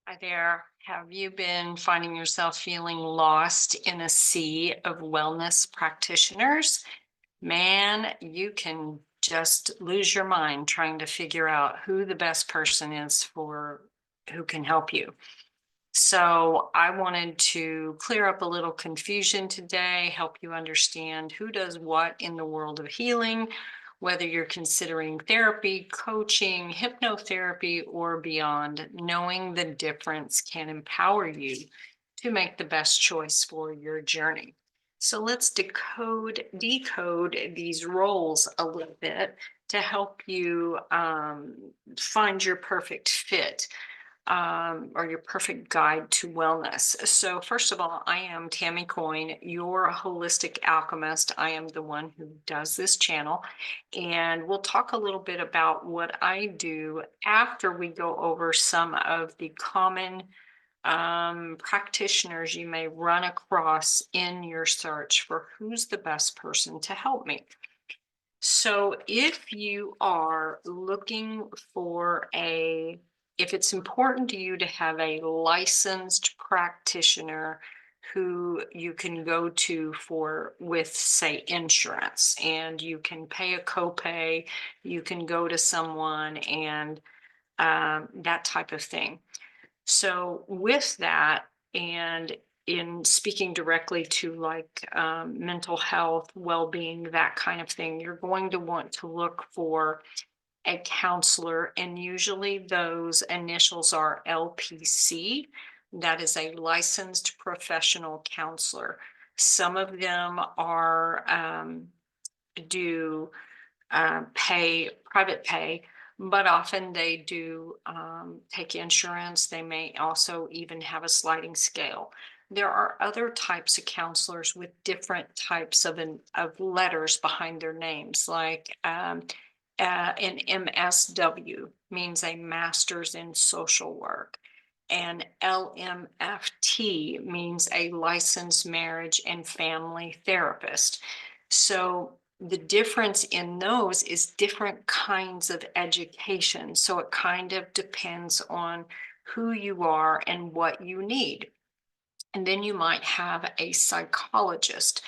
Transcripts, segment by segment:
Hi there. Have you been finding yourself feeling lost in a sea of wellness practitioners? Man, you can just lose your mind trying to figure out who the best person is for who can help you. So, I wanted to clear up a little confusion today, help you understand who does what in the world of healing, whether you're considering therapy, coaching, hypnotherapy, or beyond. Knowing the difference can empower you to make the best choice for your journey. So, let's decode these roles a little bit to help you find your perfect fit or your perfect guide to wellness. So, first of all, I am Tammy Coin, your holistic alchemist. I am the one who does this channel. And we'll talk a little bit about what I do after we go over some of the common practitioners you may run across in your search for who's the best person to help me. So, if you are looking for if it's important to you to have a licensed practitioner who you can go to with, say, insurance, and you can pay a copay, you can go to someone and that type of thing. So, with that, and in speaking directly to like mental health, well being, that kind of thing, you're going to want to look for a counselor. And usually those initials are LPC. That is a licensed professional counselor. Some of them are do pay private pay, but often they do take insurance. They may also even have a sliding scale. There are other types of counselors with different types of letters behind their names, like an MSW means a master's in social work. And LMFT means a licensed marriage and family therapist. So the difference in those is different kinds of education. So it kind of depends on who you are and what you need. And then you might have a psychologist.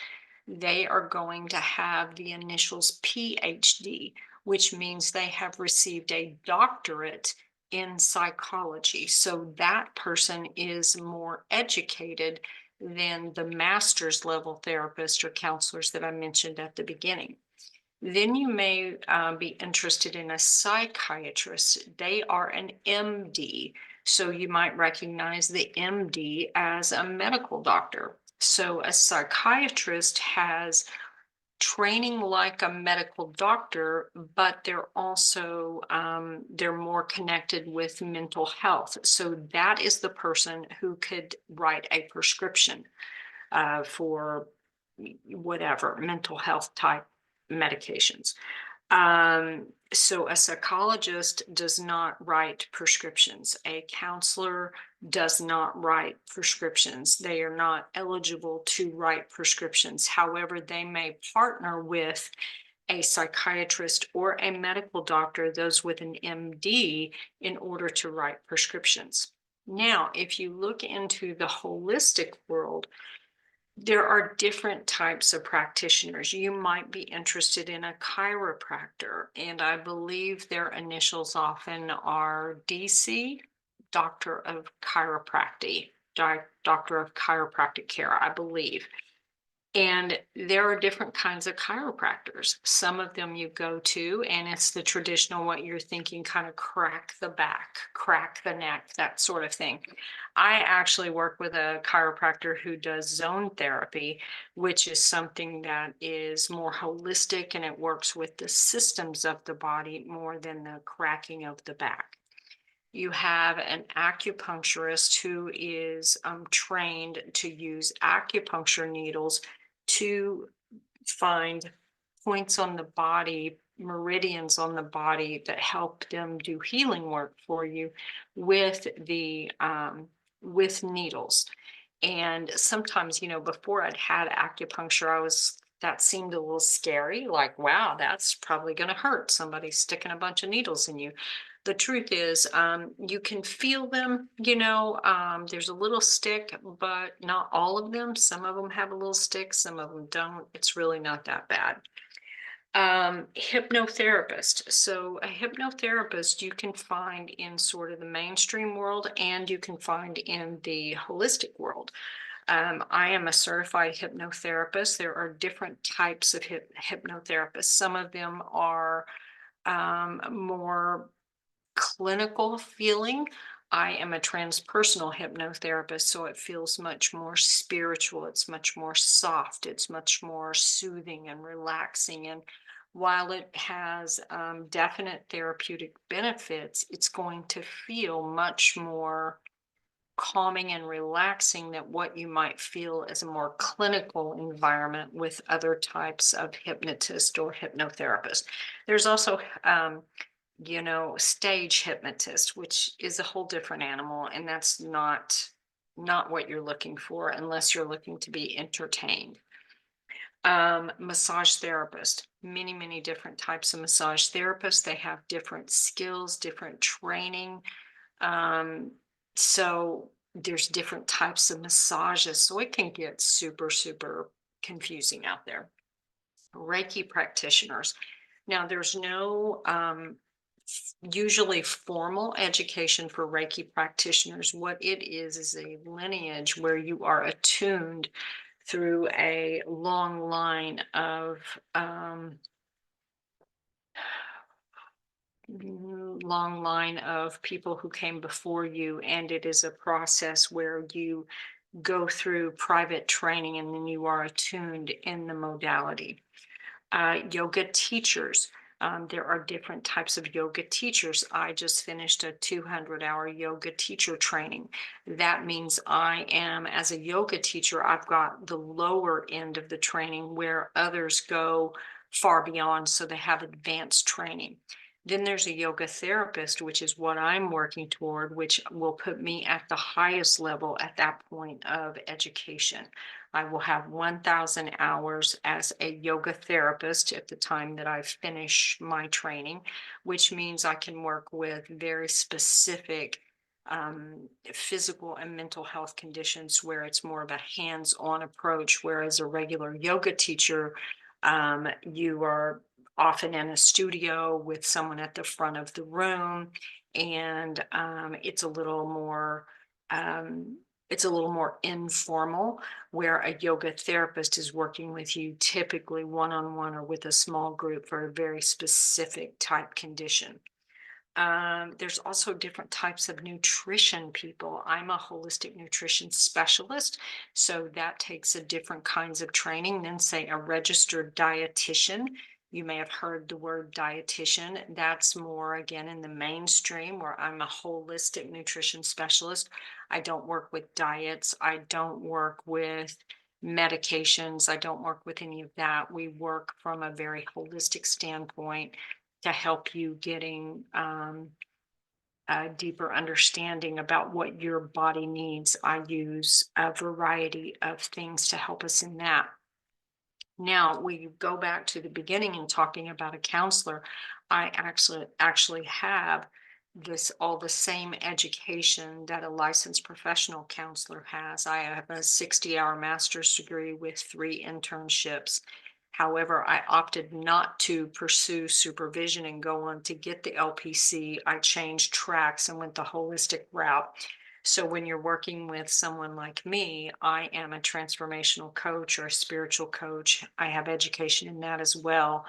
They are going to have the initials PhD, which means they have received a doctorate in psychology. So that person is more educated than the master's level therapist or counselors that I mentioned at the beginning. Then you may be interested in a psychiatrist. They are an MD. So you might recognize the MD as a medical doctor. So a psychiatrist has training like a medical doctor, but they're also they're more connected with mental health. So that is the person who could write a prescription for whatever mental health type medications. So a psychologist does not write prescriptions. A counselor does not write prescriptions. They are not eligible to write prescriptions. However, they may partner with a psychiatrist or a medical doctor, those with an MD, in order to write prescriptions. Now, if you look into the holistic world, there are different types of practitioners. You might be interested in a chiropractor, and I believe their initials often are DC, Doctor of Chiropractic, Doctor of Chiropractic Care, I believe. And there are different kinds of chiropractors. Some of them you go to, and it's the traditional, what you're thinking, kind of crack the back, crack the neck, that sort of thing. I actually work with a chiropractor who does zone therapy, which is something that is more holistic and it works with the systems of the body more than the cracking of the back. You have an acupuncturist who is trained to use acupuncture needles to find points on the body, meridians on the body that help them do healing work for you with the with needles. And sometimes, before I'd had acupuncture, that seemed a little scary, like, wow, that's probably going to hurt. Somebody sticking a bunch of needles in you. The truth is, you can feel them, there's a little stick, but not all of them. Some of them have a little stick, some of them don't. It's really not that bad. Hypnotherapist. So a hypnotherapist you can find in sort of the mainstream world and you can find in the holistic world. I am a certified hypnotherapist. There are different types of hypnotherapists. Some of them are more clinical feeling. I am a transpersonal hypnotherapist, so it feels much more spiritual. It's much more soft. It's much more soothing and relaxing. And while it has definite therapeutic benefits, it's going to feel much more calming and relaxing than what you might feel as a more clinical environment with other types of hypnotist or hypnotherapist. There's also stage hypnotist, which is a whole different animal, and that's not what you're looking for unless you're looking to be entertained. Massage therapist, many different types of massage therapists. They have different skills, different training. So there's different types of massages, so it can get super confusing out there. Reiki practitioners. Now, there's no usually formal education for Reiki practitioners. What it is a lineage where you are attuned through a long line of people who came before you, and it is a process where you go through private training and then you are attuned in the modality. Yoga teachers. There are different types of yoga teachers. I just finished a 200-hour yoga teacher training. That means I am, as a yoga teacher, I've got the lower end of the training where others go far beyond, so they have advanced training. Then there's a yoga therapist, which is what I'm working toward, which will put me at the highest level at that point of education. I will have 1,000 hours as a yoga therapist at the time that I finish my training, which means I can work with very specific physical and mental health conditions where it's more of a hands-on approach, whereas a regular yoga teacher, you are often in a studio with someone at the front of the room, and it's a little more informal, where a yoga therapist is working with you typically one-on-one or with a small group for a very specific type condition. There's also different types of nutrition people. I'm a holistic nutrition specialist, so that takes a different kinds of training than, say, a registered dietitian. You may have heard the word dietitian. That's more, again, in the mainstream, where I'm a holistic nutrition specialist. I don't work with diets. I don't work with medications. I don't work with any of that. We work from a very holistic standpoint to help you getting a deeper understanding about what your body needs. I use a variety of things to help us in that. Now we go back to the beginning and talking about a counselor. I actually have all the same education that a licensed professional counselor has. I have a 60-hour master's degree with 3 internships. However, I opted not to pursue supervision and go on to get the LPC. I changed tracks and went the holistic route. So when you're working with someone like me, I am a transformational coach or a spiritual coach. I have education in that as well.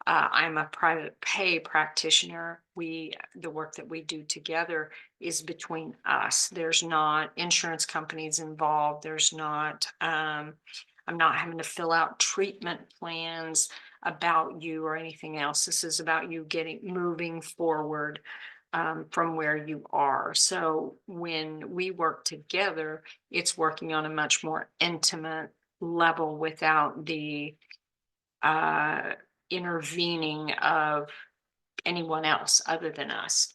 I'm a private pay practitioner. The work that we do together is between us. There's not insurance companies involved. I'm not having to fill out treatment plans about you or anything else. This is about you moving forward from where you are. So when we work together, it's working on a much more intimate level without the uh, intervening of anyone else other than us.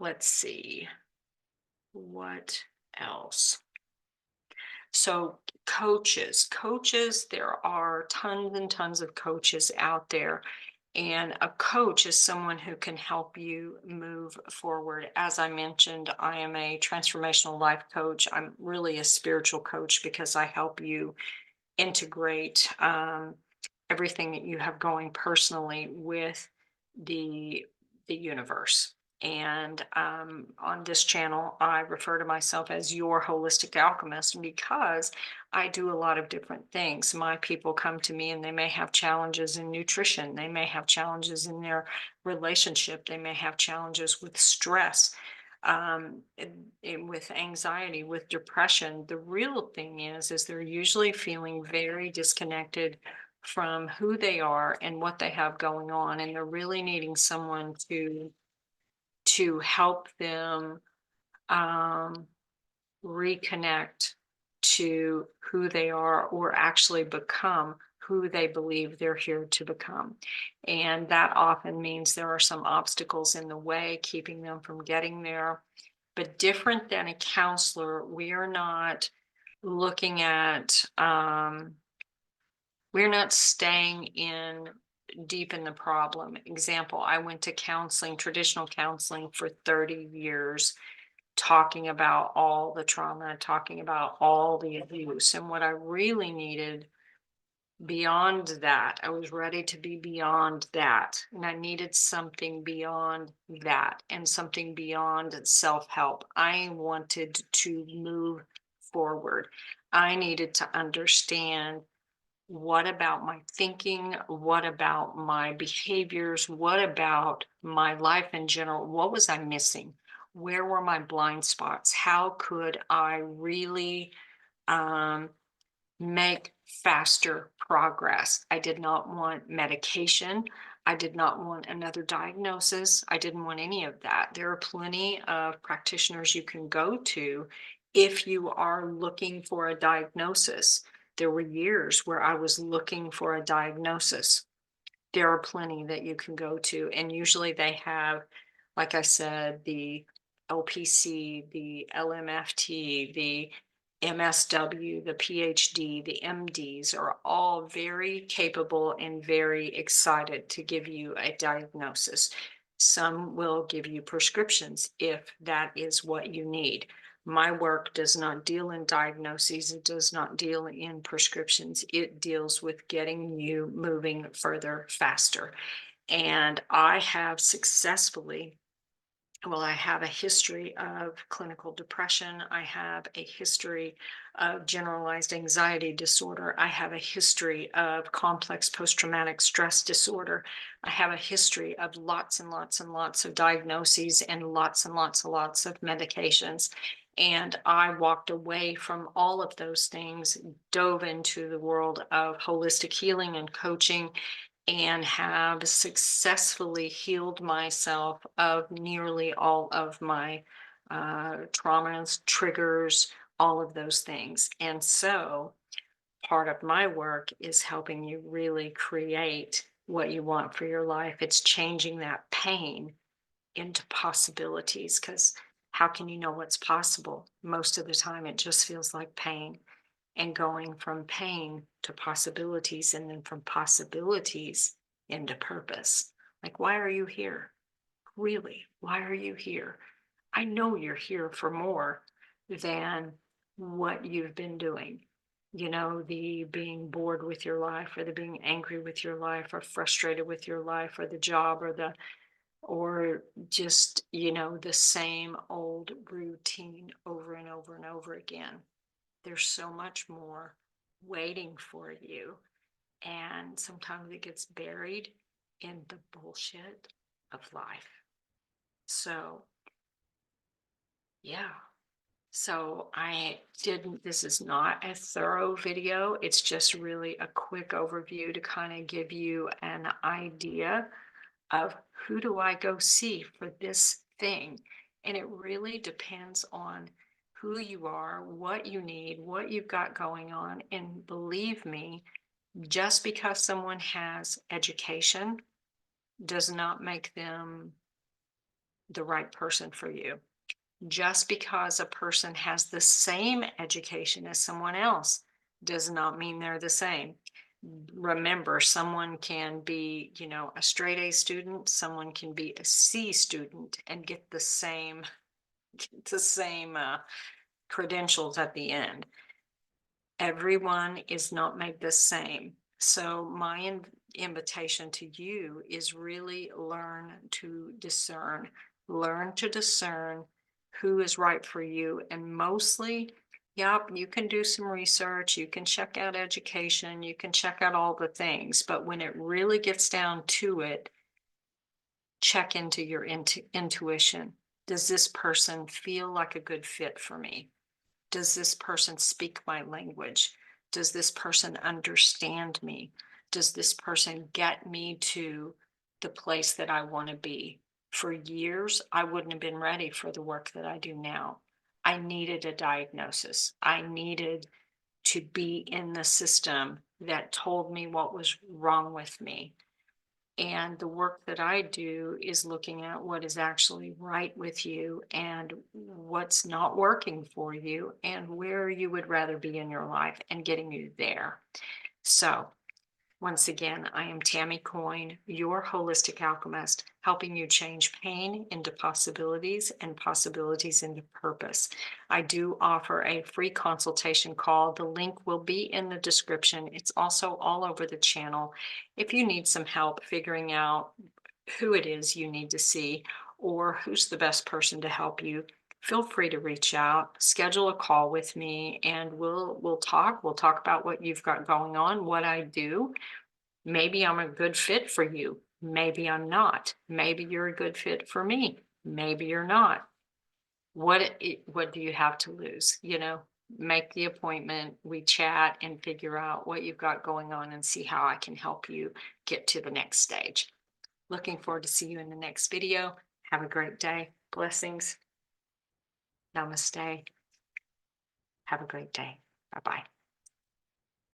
Let's see. What else? So coaches, there are tons and tons of coaches out there. And a coach is someone who can help you move forward. As I mentioned, I am a transformational life coach. I'm really a spiritual coach because I help you integrate everything that you have going personally with the the universe. And on this channel, I refer to myself as your holistic alchemist because I do a lot of different things. My people come to me and they may have challenges in nutrition, they may have challenges in their relationship, they may have challenges with stress, with anxiety, with depression. The real thing is they're usually feeling very disconnected from who they are and what they have going on, and they're really needing someone to help them um, reconnect to who they are, or actually become who they believe they're here to become. And that often means there are some obstacles in the way keeping them from getting there. But different than a counselor, we are not looking at we're not staying in deep in the problem. Example, I went to counseling, traditional counseling, for 30 years, talking about all the trauma, talking about all the abuse. And what I really needed beyond that, I was ready to be beyond that. And I needed something beyond that, and something beyond self help. I wanted to move forward. I needed to understand, what about my thinking? What about my behaviors? What about my life in general? What was I missing? Where were my blind spots? How could I really um, make faster progress? I did not want medication. I did not want another diagnosis. I didn't want any of that. There are plenty of practitioners you can go to if you are looking for a diagnosis. There were years where I was looking for a diagnosis. There are plenty that you can go to, and usually they have, like I said, the LPC, the LMFT, the MSW, the PhD, the MDs are all very capable and very excited to give you a diagnosis. Some will give you prescriptions if that is what you need. My work does not deal in diagnoses, it does not deal in prescriptions. It deals with getting you moving further, faster. And I have successfully, well, I have a history of clinical depression. I have a history of generalized anxiety disorder. I have a history of complex post-traumatic stress disorder. I have a history of lots and lots and lots of diagnoses and lots and lots and lots of medications. And I walked away from all of those things, dove into the world of holistic healing and coaching, and have successfully healed myself of nearly all of my traumas, triggers, all of those things. And so part of my work is helping you really create what you want for your life. It's changing that pain into possibilities, because how can you know what's possible? Most of the time, it just feels like pain, and going from pain to possibilities, and then from possibilities into purpose. Like, why are you here? Really, why are you here? I know you're here for more than what you've been doing. You know, the being bored with your life, or the being angry with your life, or frustrated with your life, or the job, or just, the same old routine over and over and over again. There's so much more waiting for you. And sometimes it gets buried in the bullshit of life. So, yeah. So this is not a thorough video. It's just really a quick overview to kind of give you an idea of, who do I go see for this thing? And it really depends on who you are, what you need, what you've got going on. And believe me, just because someone has education does not make them the right person for you. Just because a person has the same education as someone else does not mean they're the same. Remember, someone can be, a straight A student, someone can be a C student and get the same credentials at the end. Everyone is not made the same. So my invitation to you is really learn to discern who is right for you. And mostly, yep, you can do some research, you can check out education, you can check out all the things. But when it really gets down to it, check into your intuition. Does this person feel like a good fit for me? Does this person speak my language? Does this person understand me? Does this person get me to the place that I want to be? For years, I wouldn't have been ready for the work that I do now. I needed a diagnosis. I needed to be in the system that told me what was wrong with me. And the work that I do is looking at what is actually right with you and what's not working for you and where you would rather be in your life and getting you there. So, once again, I am Tammy Coin, your holistic alchemist, helping you change pain into possibilities and possibilities into purpose. I do offer a free consultation call. The link will be in the description. It's also all over the channel. If you need some help figuring out who it is you need to see or who's the best person to help you, feel free to reach out, schedule a call with me, and we'll talk. We'll talk about what you've got going on, what I do. Maybe I'm a good fit for you. Maybe I'm not. Maybe you're a good fit for me. Maybe you're not. What do you have to lose? Make the appointment, we chat and figure out what you've got going on and see how I can help you get to the next stage. Looking forward to see you in the next video. Have a great day. Blessings. Namaste. Have a great day. Bye-bye.